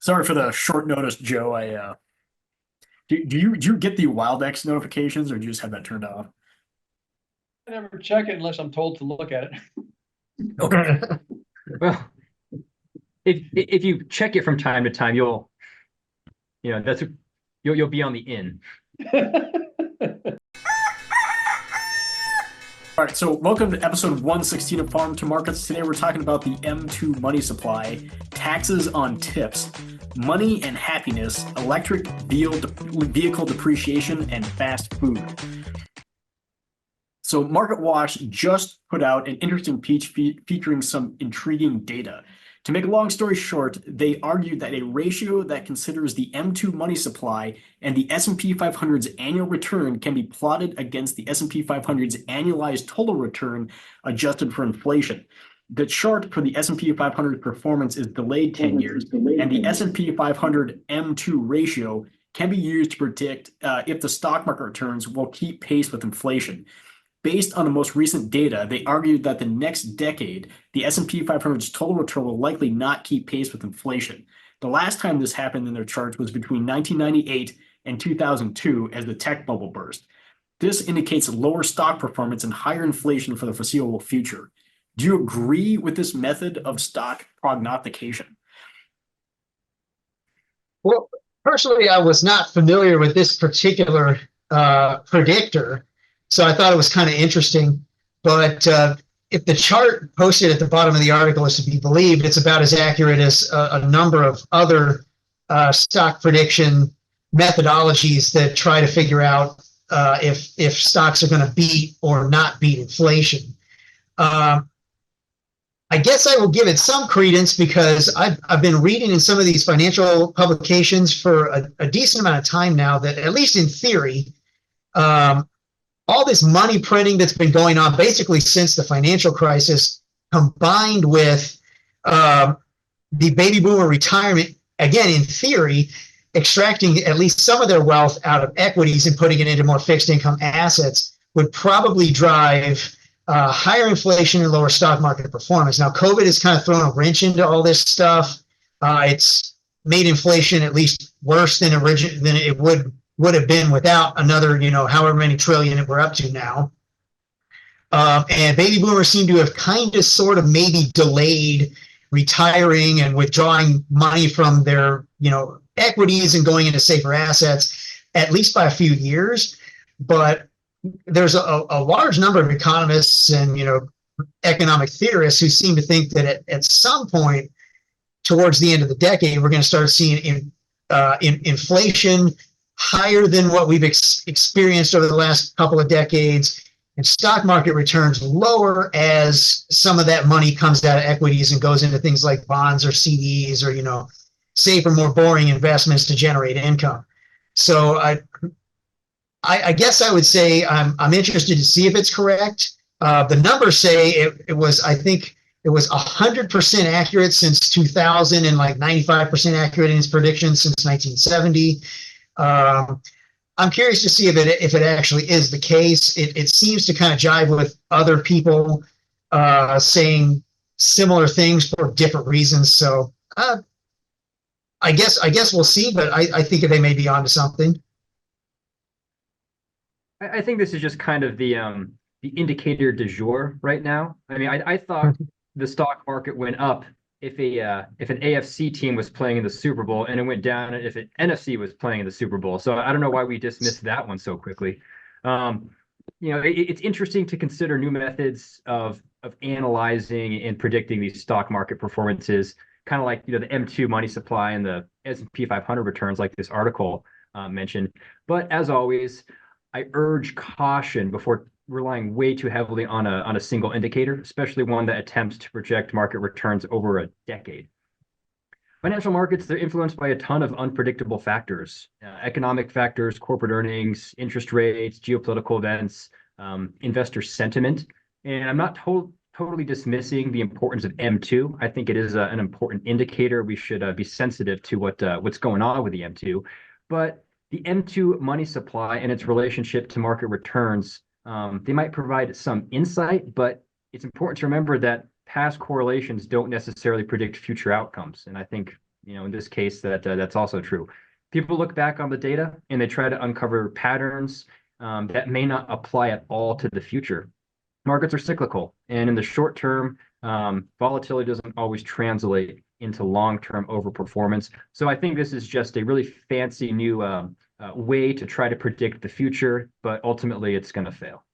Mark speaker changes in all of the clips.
Speaker 1: Sorry for the short notice, Joe. Do you get the Wild X notifications, or do you just have that turned off?
Speaker 2: I never check it unless I'm told to look at it.
Speaker 1: Okay.
Speaker 3: Well, if you check it from time to time, that's you'll be on the in.
Speaker 1: All right. So welcome to episode 116 of Farm to Markets. Today we're talking about the M2 money supply, taxes on tips, money and happiness, electric vehicle depreciation, and fast food. So Market Watch just put out an interesting piece featuring some intriguing data. To make a long story short, they argued that a ratio that considers the M2 money supply and the S&P 500's annual return can be plotted against the S&P 500's annualized total return adjusted for inflation. The chart for the S&P 500 performance is delayed 10 years, and the S&P 500 M2 ratio can be used to predict if the stock market returns will keep pace with inflation. Based on the most recent data, they argued that the next decade, the S&P 500's total return will likely not keep pace with inflation. The last time this happened in their charts was between 1998 and 2002 as the tech bubble burst. This indicates lower stock performance and higher inflation for the foreseeable future. Do you agree with this method of stock prognostication?
Speaker 4: Well, personally, I was not familiar with this particular predictor, so I thought it was kind of interesting. But if the chart posted at the bottom of the article is to be believed, it's about as accurate as a number of other stock prediction methodologies that try to figure out if stocks are going to beat or not beat inflation. Um, I guess I will give it some credence because I've been reading in some of these financial publications for a decent amount of time now that, at least in theory, um, all this money printing that's been going on basically since the financial crisis, combined with the baby boomer retirement, again, in theory, extracting at least some of their wealth out of equities and putting it into more fixed income assets, would probably drive higher inflation and lower stock market performance. Now, COVID has kind of thrown a wrench into all this stuff. It's made inflation at least worse than it would have been without another, however many trillion we're up to now. And baby boomers seem to have kind of sort of maybe delayed retiring and withdrawing money from their, equities and going into safer assets, at least by a few years. But there's a large number of economists and economic theorists who seem to think that at some point towards the end of the decade, we're going to start seeing inflation higher than what we've experienced over the last couple of decades, and stock market returns lower as some of that money comes out of equities and goes into things like bonds or CDs or safer, more boring investments to generate income. So I guess I would say I'm interested to see if it's correct. The numbers say it was, I think it was 100% accurate since 2000 and like 95% accurate in its predictions since 1970. I'm curious to see if it actually is the case. It seems to kind of jive with other people saying similar things for different reasons. So I guess we'll see, but I think they may be onto something.
Speaker 3: I think this is just kind of the indicator du jour right now. I mean, I thought the stock market went up if an AFC team was playing in the Super Bowl, and it went down if an NFC was playing in the Super Bowl. So I don't know why we dismissed that one so quickly. It's interesting to consider new methods of analyzing and predicting these stock market performances, kind of like the M2 money supply and the S&P 500 returns, like this article mentioned. But as always, I urge caution before relying way too heavily on a single indicator, especially one that attempts to project market returns over a decade. Financial markets, they're influenced by a ton of unpredictable factors, economic factors, corporate earnings, interest rates, geopolitical events, investor sentiment. And I'm not totally dismissing the importance of M2. I think it is an important indicator. We should be sensitive to what's going on with the M2. But the M2 money supply and its relationship to market returns, they might provide some insight, but it's important to remember that past correlations don't necessarily predict future outcomes. And I think in this case, that's also true. People look back on the data and they try to uncover patterns that may not apply at all to the future. Markets are cyclical, and in the short term, volatility doesn't always translate into long-term overperformance. So I think this is just a really fancy new way to try to predict the future, but ultimately it's going to fail.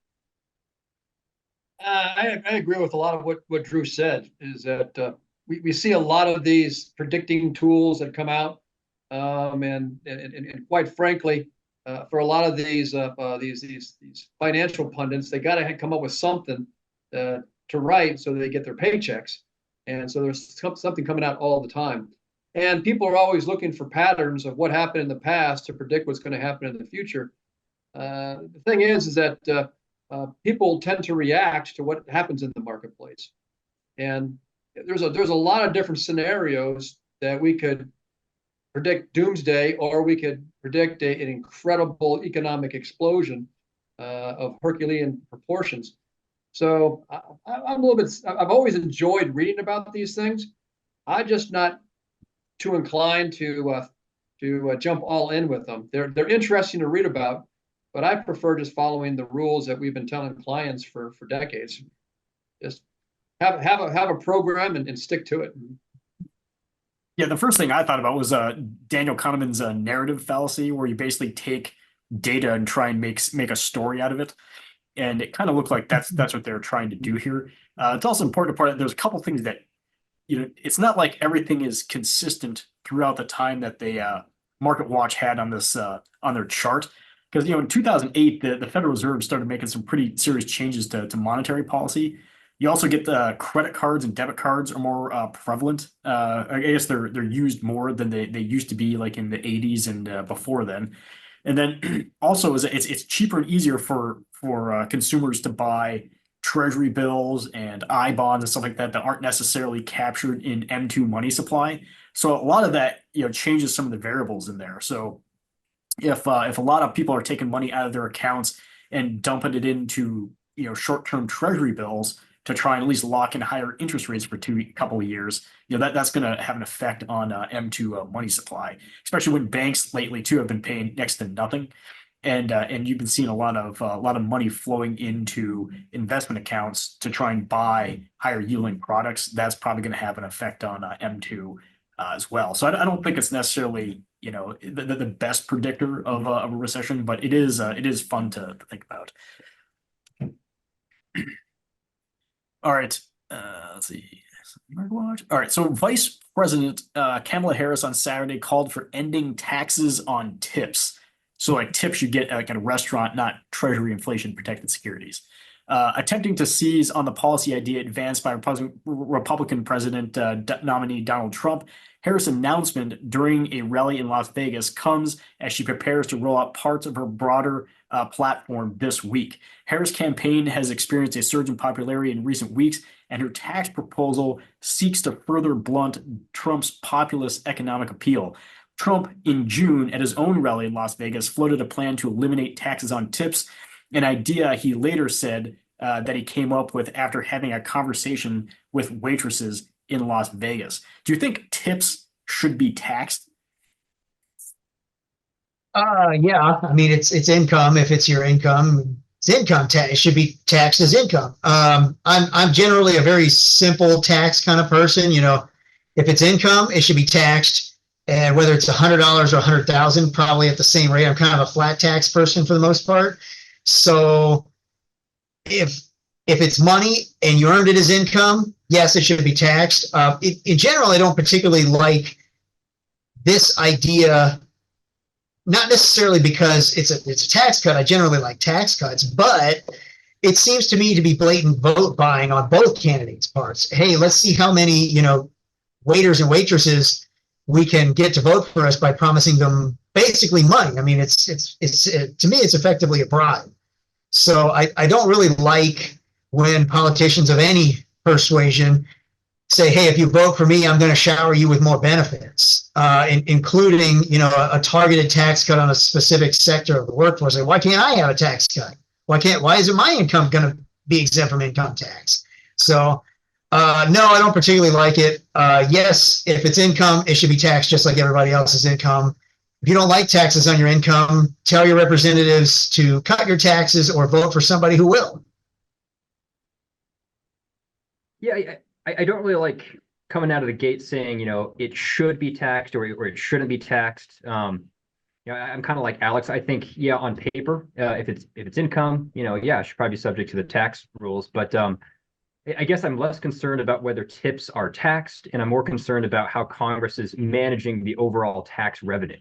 Speaker 2: I agree with a lot of what Drew said, is that we see a lot of these predicting tools that come out. And quite frankly, for a lot of these financial pundits, they got to come up with something to write so they get their paychecks. And so there's something coming out all the time. And people are always looking for patterns of what happened in the past to predict what's going to happen in the future. The thing is that people tend to react to what happens in the marketplace. And there's a lot of different scenarios that we could predict doomsday, or we could predict an incredible economic explosion of Herculean proportions. So I'm a little bit. I've always enjoyed reading about these things. I'm just not too inclined to jump all in with them. They're interesting to read about, but I prefer just following the rules that we've been telling clients for decades. Just have a program and stick to it.
Speaker 1: Yeah, the first thing I thought about was Daniel Kahneman's narrative fallacy, where you basically take data and try and make a story out of it. And it kind of looked like that's what they're trying to do here. It's also important to point out there's a couple things that, it's not like everything is consistent throughout the time that the Market Watch had on this on their chart. Because in 2008, the Federal Reserve started making some pretty serious changes to monetary policy. You also get the credit cards and debit cards are more prevalent. I guess they're used more than they used to be, like in the 80s and before then. And then also it's cheaper and easier for consumers to buy treasury bills and I bonds and stuff like that aren't necessarily captured in M2 money supply. So a lot of that changes some of the variables in there. So if a lot of people are taking money out of their accounts and dumping it into short-term treasury bills to try and at least lock in higher interest rates for a couple of years, that's going to have an effect on M2 money supply, especially when banks lately too have been paying next to nothing, and you've been seeing a lot of money flowing into investment accounts to try and buy higher yielding products. That's probably going to have an effect on M2 as well. So I don't think it's necessarily the best predictor of a recession, but it is fun to think about. All right, let's see. All right, so Vice President Kamala Harris on Saturday called for ending taxes on tips. So like tips you get like at a restaurant, not Treasury inflation protected securities. Attempting to seize on the policy idea advanced by Republican President nominee Donald Trump, Harris' announcement during a rally in Las Vegas comes as she prepares to roll out parts of her broader platform this week. Harris' campaign has experienced a surge in popularity in recent weeks, and her tax proposal seeks to further blunt Trump's populist economic appeal. Trump, in June, at his own rally in Las Vegas, floated a plan to eliminate taxes on tips, an idea he later said that he came up with after having a conversation with waitresses in Las Vegas. Do you think tips should be taxed?
Speaker 4: Yeah. I mean, it's income. If it's your income, it's income tax. It should be taxed as income. I'm generally a very simple tax kind of person. If it's income, it should be taxed, and whether it's $100 or $100,000, probably at the same rate. I'm kind of a flat tax person for the most part. So if it's money and you earned it as income, yes, it should be taxed. In general, I don't particularly like this idea, not necessarily because it's a tax cut. I generally like tax cuts, but it seems to me to be blatant vote buying on both candidates' parts. Hey, let's see how many waiters and waitresses we can get to vote for us by promising them basically money. I mean, it's to me, it's effectively a bribe. So I don't really like when politicians of any persuasion say, hey, if you vote for me, I'm going to shower you with more benefits, including, a targeted tax cut on a specific sector of the workforce. Like, why can't I have a tax cut? Why isn't my income going to be exempt from income tax? So No, I don't particularly like it. Yes, if it's income, it should be taxed just like everybody else's income. If you don't like taxes on your income, tell your representatives to cut your taxes or vote for somebody who will.
Speaker 3: Yeah, I don't really like coming out of the gate saying, it should be taxed or it shouldn't be taxed. I'm kind of like Alex. I think, yeah, on paper, if it's income, yeah, it should probably be subject to the tax rules. But I guess I'm less concerned about whether tips are taxed, and I'm more concerned about how Congress is managing the overall tax revenue.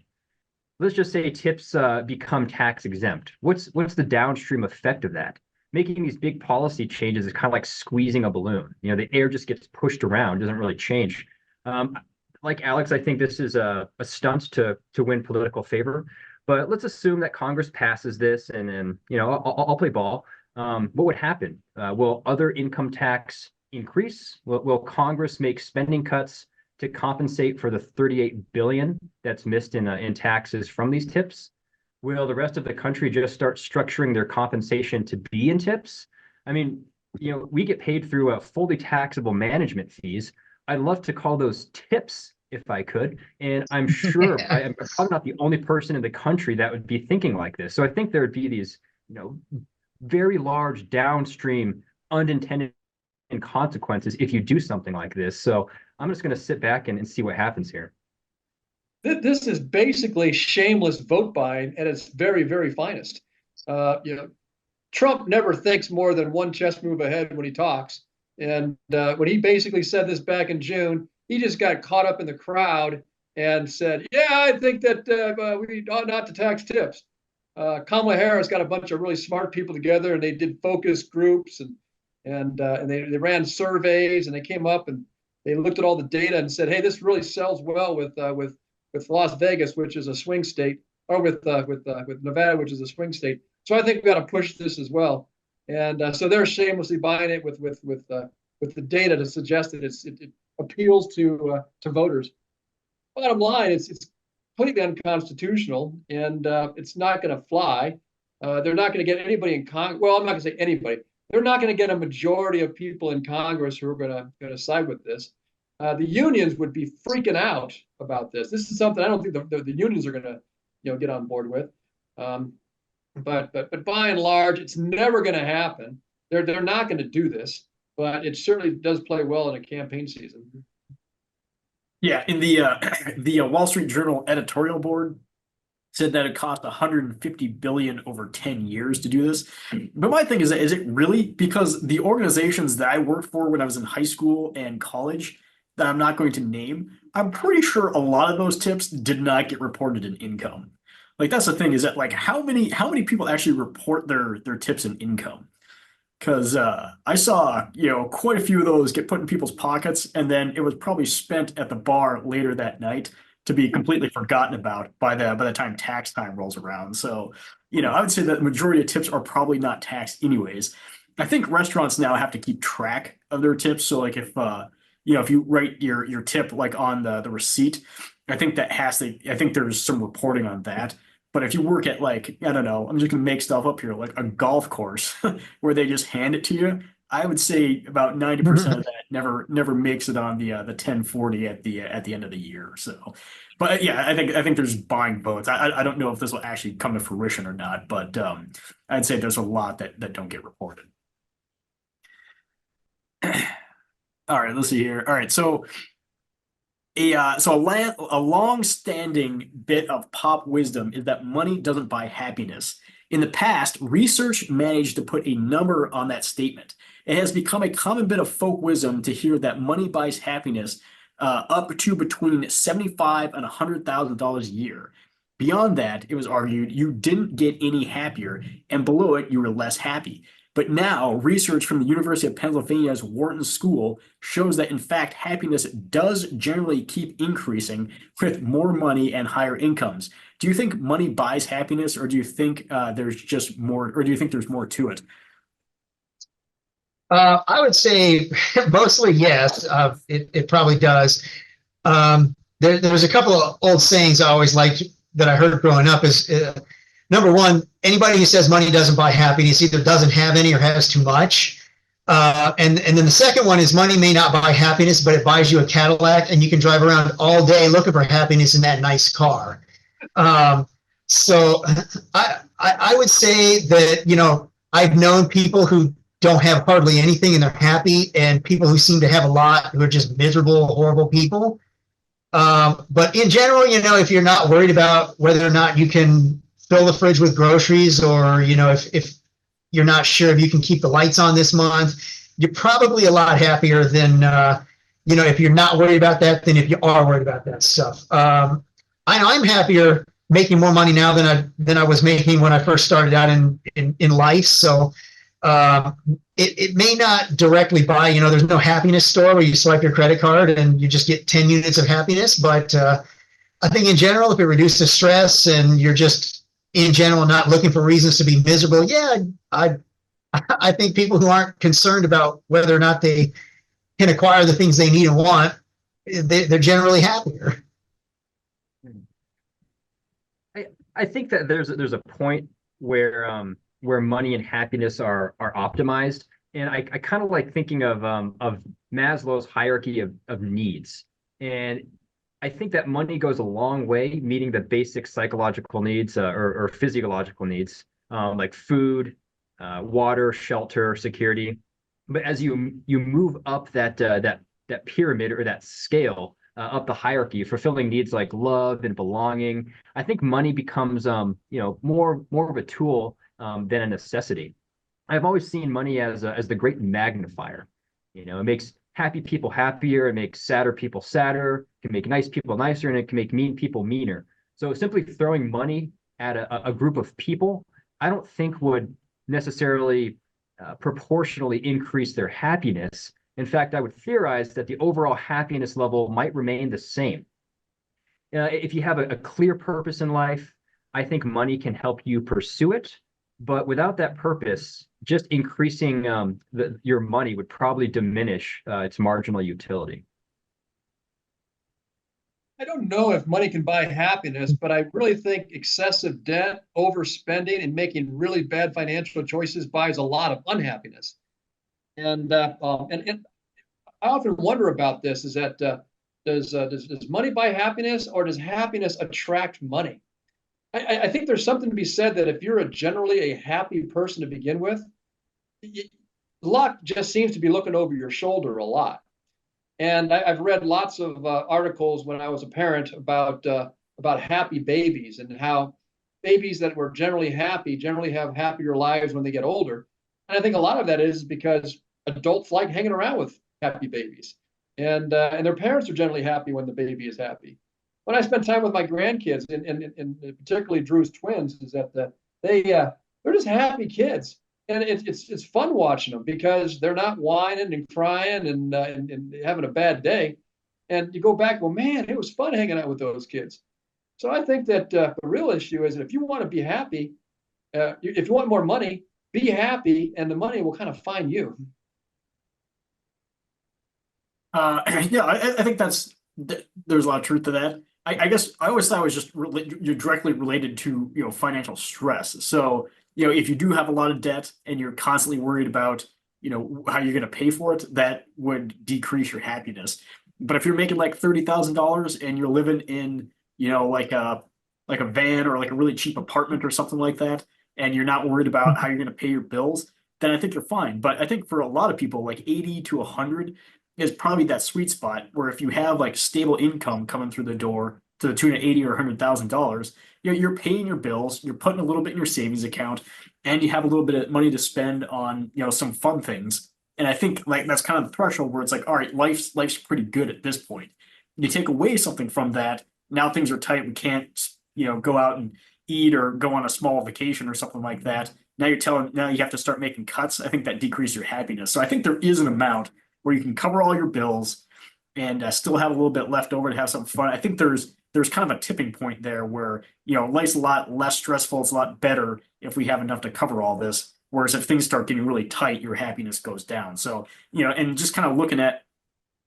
Speaker 3: Let's just say tips become tax exempt. What's the downstream effect of that? Making these big policy changes is kind of like squeezing a balloon. The air just gets pushed around, doesn't really change. Like Alex, I think this is a stunt to win political favor. But let's assume that Congress passes this, and then I'll play ball. What would happen? Will other income tax increase? Will Congress make spending cuts to compensate for the 38 billion that's missed in taxes from these tips? Will the rest of the country just start structuring their compensation to be in tips? I mean, we get paid through fully taxable management fees. I'd love to call those tips if I could. And I'm sure I'm probably not the only person in the country that would be thinking like this. So I think there would be these, very large downstream unintended consequences if you do something like this. So I'm just going to sit back and see what happens here.
Speaker 2: This is basically shameless vote buying at its very, very finest. Trump never thinks more than one chess move ahead when he talks. And when he basically said this back in June, he just got caught up in the crowd and said, yeah, I think that we ought not to tax tips. Kamala Harris got a bunch of really smart people together, and they did focus groups and they ran surveys, and they came up and they looked at all the data and said, hey, this really sells well with Las Vegas, which is a swing state, or with Nevada, which is a swing state. So I think we got to push this as well. And so they're shamelessly buying it with the data to suggest that it appeals to voters. Bottom line, it's completely unconstitutional, and it's not going to fly. They're not going to get anybody in Congress. Well, I'm not going to say anybody. They're not going to get a majority of people in Congress who are going to side with this. The unions would be freaking out about this. This is something I don't think the unions are going to get on board with. But by and large, it's never going to happen. They're not going to do this, but it certainly does play well in a campaign season.
Speaker 1: Yeah, in the Wall Street Journal editorial board said that it cost 150 billion over 10 years to do this. But my thing is it really? Because the organizations that I worked for when I was in high school and college that I'm not going to name, I'm pretty sure a lot of those tips did not get reported in income. Like, that's the thing, is that, like, how many people actually report their tips in income? Because I saw, quite a few of those get put in people's pockets, and then it was probably spent at the bar later that night to be completely forgotten about by the time tax time rolls around. So, I would say that the majority of tips are probably not taxed anyways. I think restaurants now have to keep track of their tips. So, like, if you write your tip like on the receipt, I think there's some reporting on that. But if you work at, like, I don't know, I'm just gonna make stuff up here, like a golf course where they just hand it to you, I would say about 90% of that never makes it on the 1040 at the end of the year. So, but yeah, I think there's buying votes. I don't know if this will actually come to fruition or not, but I'd say there's a lot that don't get reported. All right, let's see here. All right, so a long-standing bit of pop wisdom is that money doesn't buy happiness. In the past, research managed to put a number on that statement. It has become a common bit of folk wisdom to hear that money buys happiness up to between $75,000 and $100,000 a year. Beyond that, it was argued you didn't get any happier, and below it, you were less happy. But now, research from the University of Pennsylvania's Wharton School shows that, in fact, happiness does generally keep increasing with more money and higher incomes. Do you think money buys happiness, or do you think there's just more, or do you think there's more to it?
Speaker 4: I would say mostly yes. It probably does. There's a couple of old sayings I always liked that I heard growing up is, number one, anybody who says money doesn't buy happiness either doesn't have any or has too much. And then the second one is money may not buy happiness, but it buys you a Cadillac, and you can drive around all day looking for happiness in that nice car. So I would say that, I've known people who don't have hardly anything and they're happy, and people who seem to have a lot who are just miserable, horrible people. But in general, if you're not worried about whether or not you can fill the fridge with groceries, or, if you're not sure if you can keep the lights on this month, you're probably a lot happier than, if you're not worried about that than if you are worried about that stuff. I know I'm happier making more money now than I was making when I first started out in life. So it may not directly buy, there's no happiness store where you swipe your credit card and you just get 10 units of happiness. But I think in general, if it reduces stress and you're just in general not looking for reasons to be miserable, yeah, I think people who aren't concerned about whether or not they can acquire the things they need and want, they're generally happier.
Speaker 3: I think that there's a point where money and happiness are optimized, and I kind of like thinking of Maslow's hierarchy of needs, and I think that money goes a long way meeting the basic psychological needs or physiological needs, like food, water, shelter, security. But as you move up that pyramid or that scale, up the hierarchy, fulfilling needs like love and belonging, I think money becomes more of a tool than a necessity. I've always seen money as the great magnifier. It makes happy people happier, it makes sadder people sadder, it can make nice people nicer, and it can make mean people meaner. So simply throwing money at a group of people, I don't think would necessarily proportionally increase their happiness. In fact, I would theorize that the overall happiness level might remain the same. If you have a clear purpose in life, I think money can help you pursue it. But without that purpose, just increasing your money would probably diminish its marginal utility.
Speaker 2: I don't know if money can buy happiness, but I really think excessive debt, overspending, and making really bad financial choices buys a lot of unhappiness. And I often wonder about this: is that does money buy happiness, or does happiness attract money? I think there's something to be said that if you're generally a happy person to begin with, luck just seems to be looking over your shoulder a lot. And I've read lots of articles when I was a parent about happy babies, and how babies that were generally happy generally have happier lives when they get older. And I think a lot of that is because adults like hanging around with happy babies, and their parents are generally happy when the baby is happy. When I spend time with my grandkids, and particularly Drew's twins, is that they're just happy kids, and it's fun watching them because they're not whining and crying and having a bad day. And you go back, well, man, it was fun hanging out with those kids. So I think that the real issue is that if you want to be happy, if you want more money, be happy, and the money will kind of find you.
Speaker 1: Yeah, I think there's a lot of truth to that. I guess I always thought it was just you're directly related to financial stress. So if you do have a lot of debt and you're constantly worried about how you're going to pay for it, that would decrease your happiness. But if you're making like $30,000 and you're living in like a van or like a really cheap apartment or something like that, and you're not worried about how you're going to pay your bills, then I think you're fine. But I think for a lot of people, like 80 to 100 is probably that sweet spot where if you have like stable income coming through the door to the tune of 80 or $100,000, you're paying your bills, you're putting a little bit in your savings account, and you have a little bit of money to spend on some fun things. And I think like that's kind of the threshold where it's like, all right, life's pretty good at this point. You take away something from that, now things are tight. We can't go out and eat or go on a small vacation or something like that. Now you have to start making cuts. I think that decreases your happiness. So I think there is an amount where you can cover all your bills and still have a little bit left over to have some fun. I think there's kind of a tipping point there where life's a lot less stressful. It's a lot better if we have enough to cover all this. Whereas if things start getting really tight, your happiness goes down. So and just kind of looking at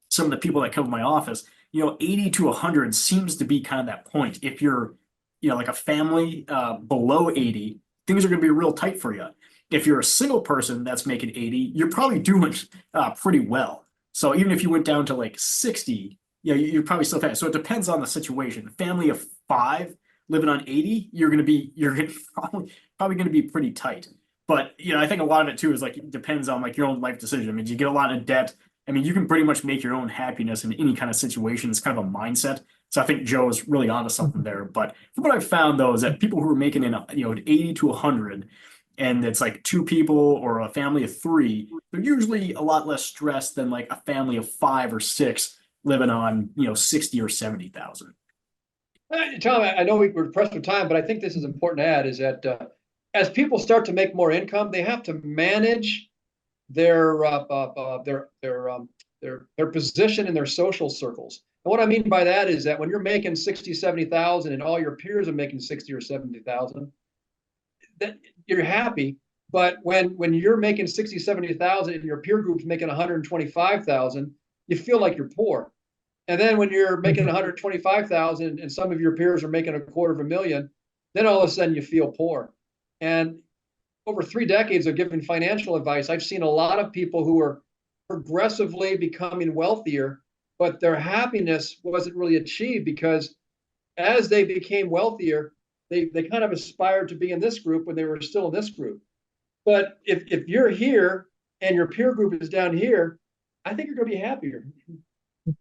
Speaker 1: some of the people that come to my office, 80 to 100 seems to be kind of that point. If you're like a family below 80, things are going to be real tight for you. if you're a single person that's making 80, you're probably doing pretty well. So even if you went down to like 60, yeah, you're probably still fat. So it depends on the situation. Family of 5 living on 80, probably going to be pretty tight. But I think a lot of it too is like it depends on like your own life decision. I mean, you get a lot of debt. I mean, you can pretty much make your own happiness in any kind of situation. It's kind of a mindset. So I think Joe is really onto something there. But from what I've found though, is that people who are making in 80 to 100, and it's like 2 people or a family of 3, they're usually a lot less stressed than like a family of 5 or 6 living on 60 or 70,000.
Speaker 2: Tom, I know we're pressed for time, but I think this is important to add is that as people start to make more income, they have to manage their position in their social circles. And what I mean by that is that when you're making 60, 70,000 and all your peers are making 60 or 70,000, that you're happy. But when you're making 60, 70,000 and your peer group's making 125,000, you feel like you're poor. And then when you're making 125,000 and some of your peers are making $250,000, then all of a sudden you feel poor. And over 3 decades of giving financial advice, I've seen a lot of people who are progressively becoming wealthier, but their happiness wasn't really achieved because as they became wealthier, they kind of aspired to be in this group when they were still in this group. But if you're here and your peer group is down here, I think you're going to be happier.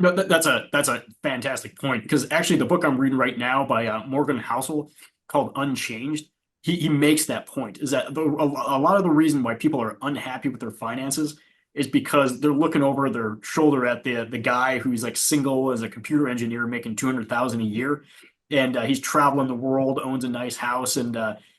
Speaker 1: No, that's a fantastic point, because actually the book I'm reading right now by Morgan Housel called Unchanged, he makes that point, is that a lot of the reason why people are unhappy with their finances is because they're looking over their shoulder at the guy who's like single as a computer engineer making 200,000 a year, and he's traveling the world, owns a nice house, and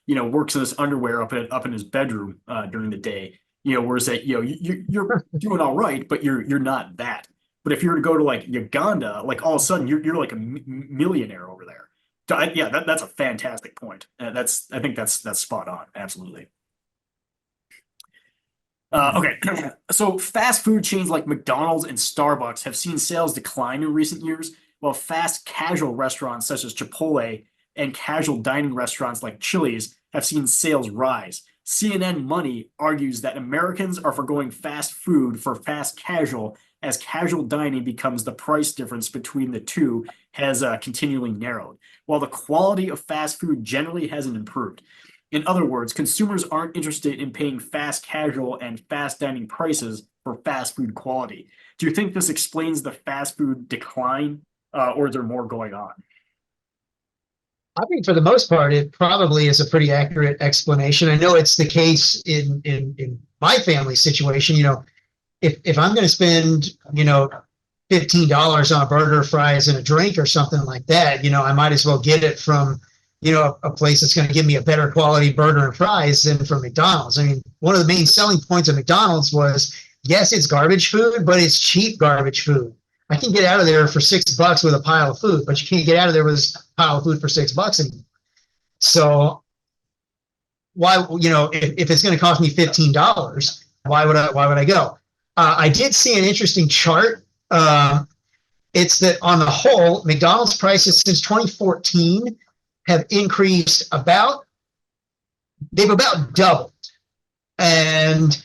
Speaker 1: works in his underwear up in his bedroom during the day. Whereas that you're doing all right, but you're not that. But if you were to go to like Uganda, like all of a sudden you're like a millionaire over there. So yeah, that's a fantastic point. I think that's spot on. Absolutely. Okay, so fast food chains like McDonald's and Starbucks have seen sales decline in recent years, while fast casual restaurants such as Chipotle and casual dining restaurants like Chili's have seen sales rise. CNN Money argues that Americans are forgoing fast food for fast casual, as casual dining becomes the price difference between the two has continually narrowed, while the quality of fast food generally hasn't improved. In other words, consumers aren't interested in paying fast casual and fast dining prices for fast food quality. Do you think this explains the fast food decline, or is there more going on?
Speaker 4: I think for the most part, it probably is a pretty accurate explanation. I know it's the case in my family situation. If I'm going to spend, $15 on a burger, fries, and a drink or something like that, I might as well get it from, a place that's going to give me a better quality burger and fries than from McDonald's. I mean, one of the main selling points of McDonald's was, yes, it's garbage food, but it's cheap garbage food. I can get out of there for $6 with a pile of food, but you can't get out of there with a pile of food for $6 anymore. So why, if it's going to cost me $15, why would I go? I did see an interesting chart. It's that on the whole, McDonald's prices since 2014 have increased they've about doubled. And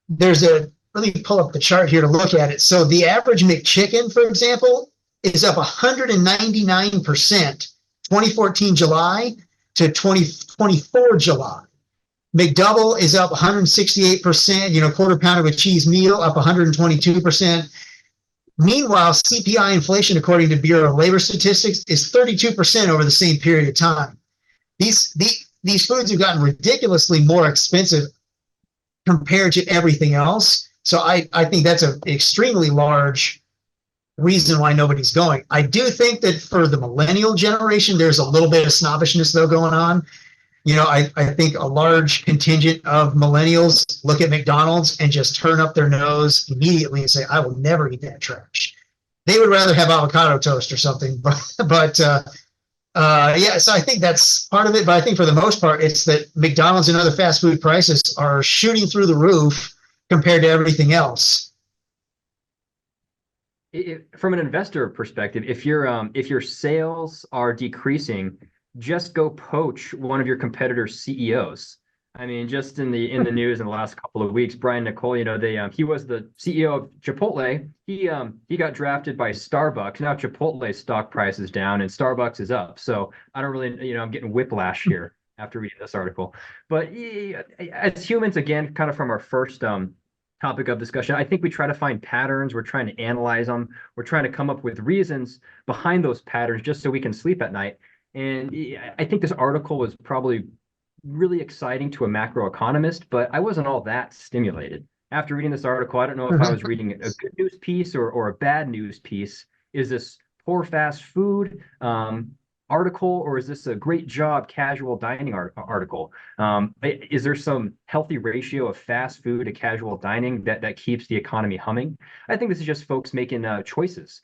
Speaker 4: let me pull up the chart here to look at it. So the average McChicken, for example, is up 199%, 2014 July to 2024 July. McDouble is up 168%, quarter pounder with cheese meal up 122%. Meanwhile, CPI inflation, according to Bureau of Labor Statistics, is 32% over the same period of time. These foods have gotten ridiculously more expensive compared to everything else. So I think that's an extremely large reason why nobody's going. I do think that for the millennial generation, there's a little bit of snobbishness though going on. I think a large contingent of millennials look at McDonald's and just turn up their nose immediately and say, I will never eat that trash. They would rather have avocado toast or something. But yeah, so I think that's part of it. But I think for the most part, it's that McDonald's and other fast food prices are shooting through the roof compared to everything else.
Speaker 3: From an investor perspective, if your sales are decreasing, just go poach one of your competitors' CEOs. I mean, just in the news in the last couple of weeks, Brian Nicole, he was the CEO of Chipotle. He got drafted by Starbucks. Now Chipotle's stock price is down and Starbucks is up. So I don't really, I'm getting whiplash here after reading this article. But as humans, again, kind of from our first topic of discussion, I think we try to find patterns. We're trying to analyze them. We're trying to come up with reasons behind those patterns just so we can sleep at night. And I think this article was probably really exciting to a macroeconomist, but I wasn't all that stimulated. After reading this article, I don't know if I was reading a good news piece or a bad news piece. Is this poor fast food article, or is this a great job casual dining article? Is there some healthy ratio of fast food to casual dining that keeps the economy humming? I think this is just folks making choices.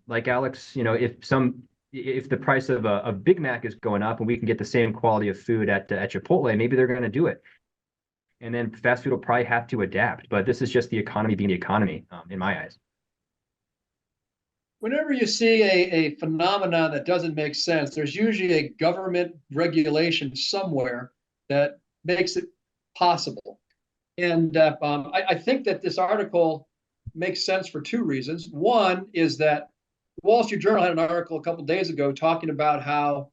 Speaker 3: Like Alex, if the price of a Big Mac is going up and we can get the same quality of food at Chipotle, maybe they're going to do it. And then fast food will probably have to adapt. But this is just the economy being the economy, in my eyes.
Speaker 2: Whenever you see a phenomenon that doesn't make sense, there's usually a government regulation somewhere that makes it possible. And I think that this article makes sense for two reasons. One is that the Wall Street Journal had an article a couple of days ago talking about how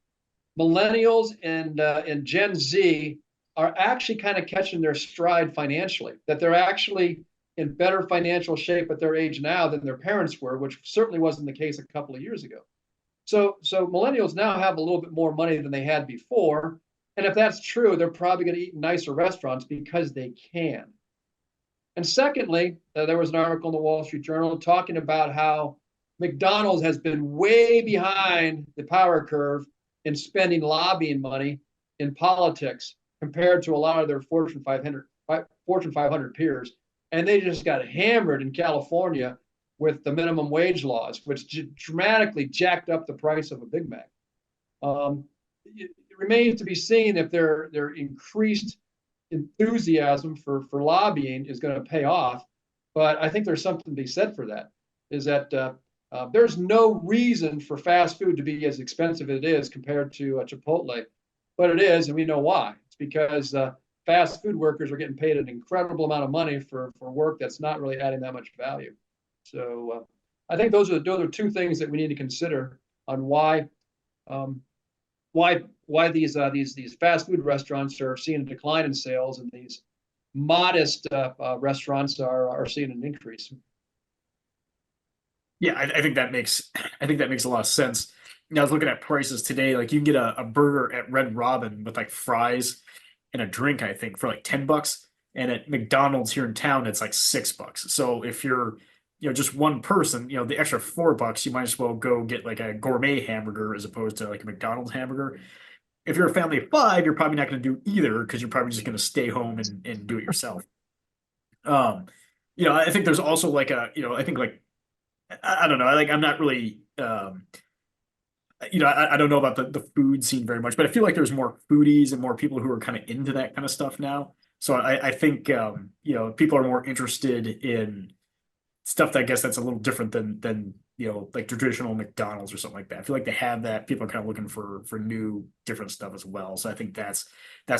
Speaker 2: millennials and Gen Z are actually kind of catching their stride financially, that they're actually in better financial shape at their age now than their parents were, which certainly wasn't the case a couple of years ago. So millennials now have a little bit more money than they had before. And if that's true, they're probably going to eat in nicer restaurants because they can. And secondly, there was an article in the Wall Street Journal talking about how McDonald's has been way behind the power curve in spending lobbying money in politics compared to a lot of their Fortune 500 peers. And they just got hammered in California with the minimum wage laws, which dramatically jacked up the price of a Big Mac. It remains to be seen if their increased enthusiasm for lobbying is going to pay off. But I think there's something to be said for that, is that there's no reason for fast food to be as expensive as it is compared to Chipotle, but it is, and we know why. It's because fast food workers are getting paid an incredible amount of money for work that's not really adding that much value. So I think those are two things that we need to consider on why these fast food restaurants are seeing a decline in sales and these modest restaurants are seeing an increase.
Speaker 1: Yeah, I think that makes a lot of sense. I was looking at prices today. Like you can get a burger at Red Robin with like fries and a drink, I think, for like $10. And at McDonald's here in town, it's like $6. So if you're, just one person, the extra $4, you might as well go get like a gourmet hamburger as opposed to like a McDonald's hamburger. If you're a family of 5, you're probably not going to do either because you're probably just going to stay home and do it yourself. I think there's also like I think like, I don't know. I'm not really, I don't know about the food scene very much, but I feel like there's more foodies and more people who are kind of into that kind of stuff now. So I think, people are more interested in stuff that I guess that's a little different than like traditional McDonald's or something like that. I feel like they have that. People are kind of looking for new, different stuff as well. So I think that's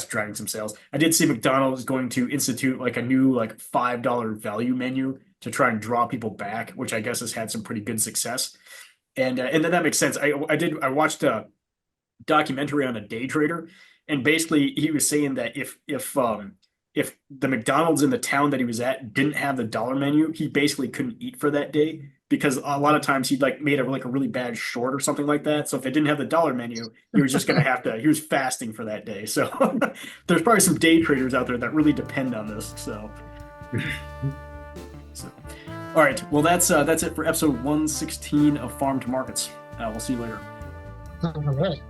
Speaker 1: driving some sales. I did see McDonald's going to institute like a new like $5 value menu to try and draw people back, which I guess has had some pretty good success. And then that makes sense. I watched a documentary on a day trader, and basically he was saying that if the McDonald's in the town that he was at didn't have the dollar menu, he basically couldn't eat for that day because a lot of times he'd like made a really bad short or something like that. So if it didn't have the dollar menu, he was just going to have to, he was fasting for that day. So there's probably some day traders out there that really depend on this. So, all right. Well, that's it for episode 116 of Farm to Markets. We'll see you later.
Speaker 4: All right.